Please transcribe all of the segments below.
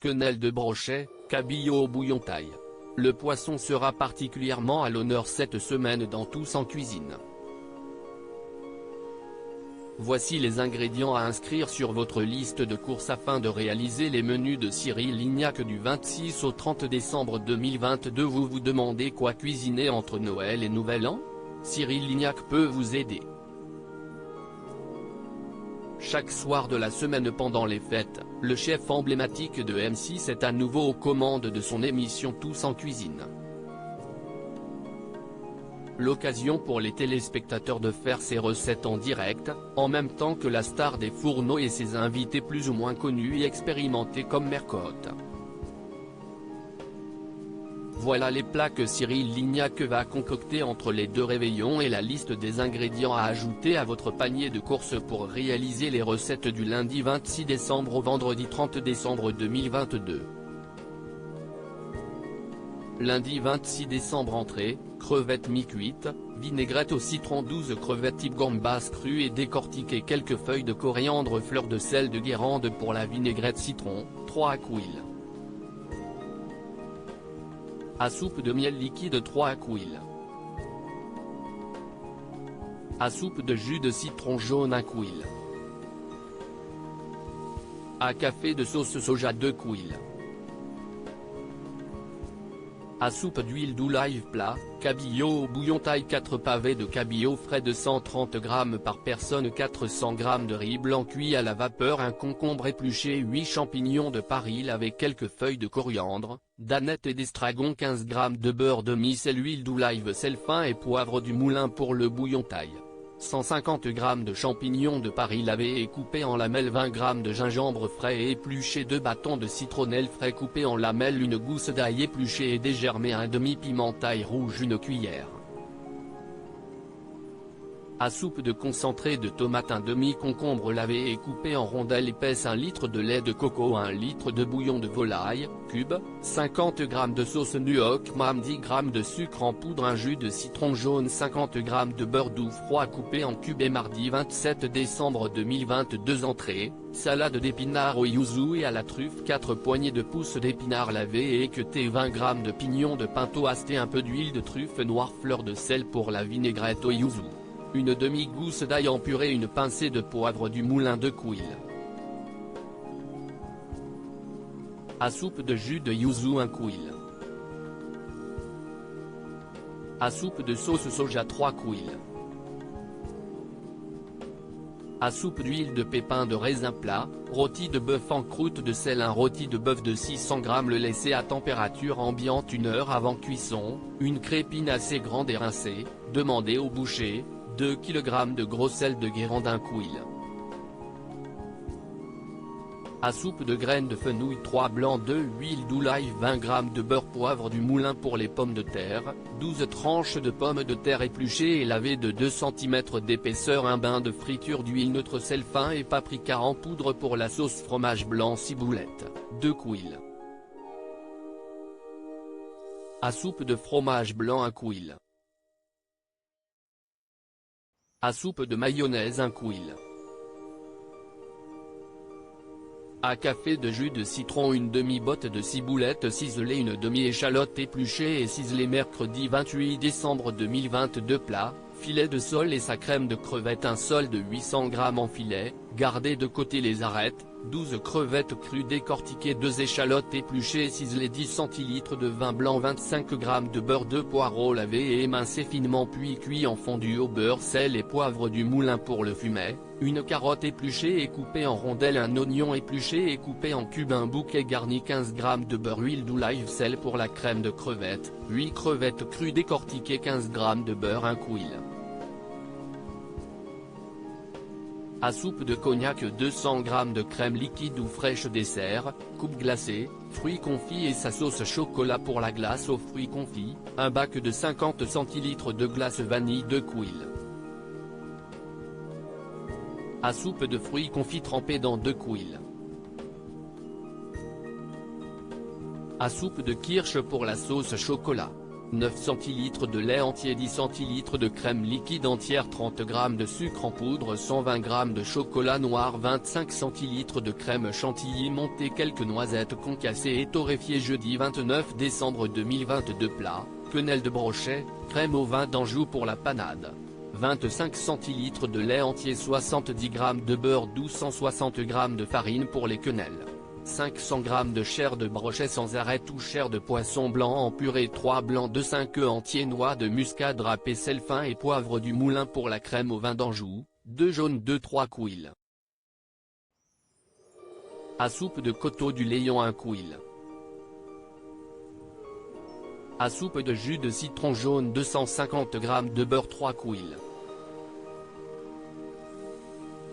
quenelle de brochet, cabillaud au bouillon taille. Le poisson sera particulièrement à l'honneur cette semaine dans Tous en cuisine. Voici les ingrédients à inscrire sur votre liste de courses afin de réaliser les menus de Cyril Lignac du 26 au 30 décembre 2022. Vous vous demandez quoi cuisiner entre Noël et Nouvel An? Cyril Lignac peut vous aider. Chaque soir de la semaine pendant les fêtes, le chef emblématique de M6 est à nouveau aux commandes de son émission Tous en cuisine. L'occasion pour les téléspectateurs de faire ses recettes en direct, en même temps que la star des fourneaux et ses invités plus ou moins connus et expérimentés comme Mercotte. Voilà les plats que Cyril Lignac va concocter entre les deux réveillons et la liste des ingrédients à ajouter à votre panier de courses pour réaliser les recettes du lundi 26 décembre au vendredi 30 décembre 2022. Lundi 26 décembre entrée, crevettes mi-cuites, vinaigrette au citron 12 crevettes type gambas crues et décortiquées, quelques feuilles de coriandre, fleurs de sel de Guérande pour la vinaigrette citron, 3 aquilles. À soupe de miel liquide 3 aquilles. À soupe de jus de citron jaune 1 quille. À café de sauce soja 2 quilles. À soupe d'huile d'olive plat, cabillaud au bouillon taille 4 pavés de cabillaud frais de 130 g par personne, 400 g de riz blanc cuit à la vapeur, un concombre épluché, 8 champignons de Paris avec quelques feuilles de coriandre, d'aneth et d'estragon, 15 g de beurre demi-sel, huile d'olive, sel fin et poivre du moulin pour le bouillon taille. 150 g de champignons de Paris lavés et coupés en lamelles, 20 g de gingembre frais et épluché, 2 bâtons de citronnelle frais coupés en lamelles, une gousse d'ail épluché et dégermé, un demi-piment taille rouge, une cuillère. À soupe de concentré de tomate, un demi-concombre lavé et coupé en rondelles épaisses, 1 litre de lait de coco, 1 litre de bouillon de volaille, cube, 50 g de sauce nuoc mam, 10 g de sucre en poudre, un jus de citron jaune, 50 g de beurre doux froid coupé en cubes. Et mardi 27 décembre 2022 entrée, salade d'épinards au yuzu et à la truffe, 4 poignées de pousses d'épinards lavés et équeutés, 20 g de pignons de pinto hasté, un peu d'huile de truffe noire, fleur de sel pour la vinaigrette au yuzu. Une demi-gousse d'ail en purée, une pincée de poivre du moulin 2 quilles. À soupe de jus de yuzu 1 quille. À soupe de sauce soja 3 quilles. À soupe d'huile de pépins de raisin plat, rôti de bœuf en croûte de sel, un rôti de bœuf de 600 g, le laisser à température ambiante 1 heure avant cuisson, une crépine assez grande et rincée, demandez au boucher, 2 kg de gros sel de Guérande 1 quille. À soupe de graines de fenouil 3 blancs, 2 huile d'olive, 20 g de beurre, poivre du moulin pour les pommes de terre, 12 tranches de pommes de terre épluchées et lavées de 2 cm d'épaisseur, un bain de friture d'huile neutre, sel fin et paprika en poudre pour la sauce, fromage blanc ciboulette, 2 quilles. À soupe de fromage blanc 1 quille. À soupe de mayonnaise 1 quille. À café de jus de citron, une demi-botte de ciboulette ciselée, une demi-échalote épluchée et ciselée. Mercredi 28 décembre 2022 plat, filet de sole et sa crème de crevettes, un sole de 800 g en filet, gardez de côté les arêtes, 12 crevettes crues décortiquées, 2 échalotes épluchées et ciselées, 10 centilitres de vin blanc, 25 g de beurre, 2 poireaux lavés et émincés finement puis cuits en fondu au beurre, sel et poivre du moulin pour le fumet, une carotte épluchée et coupée en rondelles, un oignon épluché et coupé en cubes, un bouquet garni, 15 g de beurre, huile d'olive, sel pour la crème de crevettes, 8 crevettes crues décortiquées, 15 g de beurre, 1 quille. À soupe de cognac, 200 g de crème liquide ou fraîche, dessert, coupe glacée, fruits confits et sa sauce chocolat pour la glace aux fruits confits, un bac de 50 centilitres de glace vanille, 2 quilles. À soupe de fruits confits trempés dans 2 quilles. À soupe de kirsch pour la sauce chocolat. 9 cl de lait entier, 10 cl de crème liquide entière, 30 g de sucre en poudre, 120 g de chocolat noir, 25 cl de crème chantilly montée, quelques noisettes concassées et torréfiées. Jeudi 29 décembre 2022. Plat, quenelle de brochet, crème au vin d'Anjou pour la panade. 25 cl de lait entier, 70 g de beurre doux, 160 g de farine pour les quenelles. 500 g de chair de brochet sans arrêt ou chair de poisson blanc en purée, 3 blancs de 5 œufs entiers, noix de muscade râpée, sel fin et poivre du moulin pour la crème au vin d'Anjou, 2 jaunes, 2-3 couilles. À soupe de coteaux du Léon, 1 couille. À soupe de jus de citron jaune, 250 g de beurre, 3 couilles.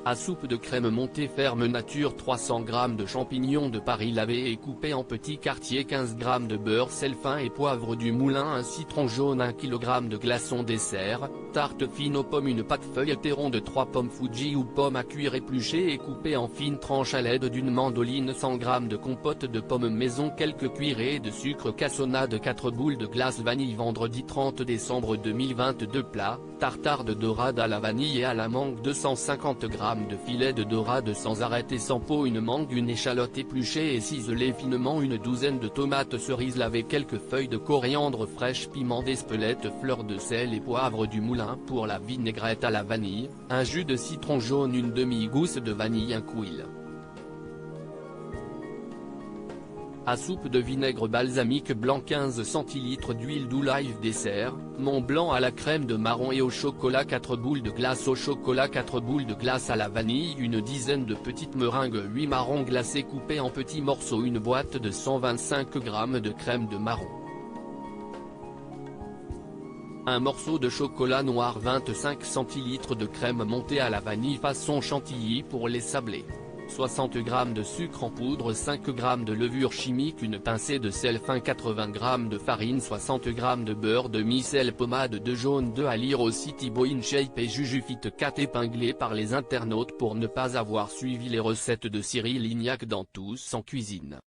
À soupe de crème montée ferme nature, 300 g de champignons de Paris lavés et coupés en petits quartiers, 15 g de beurre, sel fin et poivre du moulin, un citron jaune, 1 kg de glaçons dessert, tarte fine aux pommes, une pâte feuilletée ronde, 3 pommes Fuji ou pommes à cuire épluchées et coupées en fines tranches à l'aide d'une mandoline, 100 g de compote de pommes maison, quelques cuillerées de sucre, cassonade, 4 boules de glace vanille. Vendredi 30 décembre 2022. Plat, tartare de dorade à la vanille et à la mangue, 250 g de filet de dorade sans arrêter sans peau, une mangue, une échalote épluchée et ciselée finement, une douzaine de tomates cerises lavées, quelques feuilles de coriandre fraîche, piment d'Espelette, fleur de sel et poivre du moulin pour la vinaigrette à la vanille, un jus de citron jaune, une demi-gousse de vanille, 1 couille. À soupe de vinaigre balsamique blanc, 15 cl d'huile d'olive dessert, Mont Blanc à la crème de marron et au chocolat, 4 boules de glace au chocolat, 4 boules de glace à la vanille, une dizaine de petites meringues, 8 marrons glacés coupés en petits morceaux, une boîte de 125 g de crème de marron. Un morceau de chocolat noir, 25 cl de crème montée à la vanille façon chantilly pour les sablés. 60 g de sucre en poudre, 5 g de levure chimique, une pincée de sel fin, 80 g de farine, 60 g de beurre demi-sel, pommade de jaune, 2 à lire au site InShape et Jujufit 4, épinglé par les internautes pour ne pas avoir suivi les recettes de Cyril Lignac dans Tous en cuisine.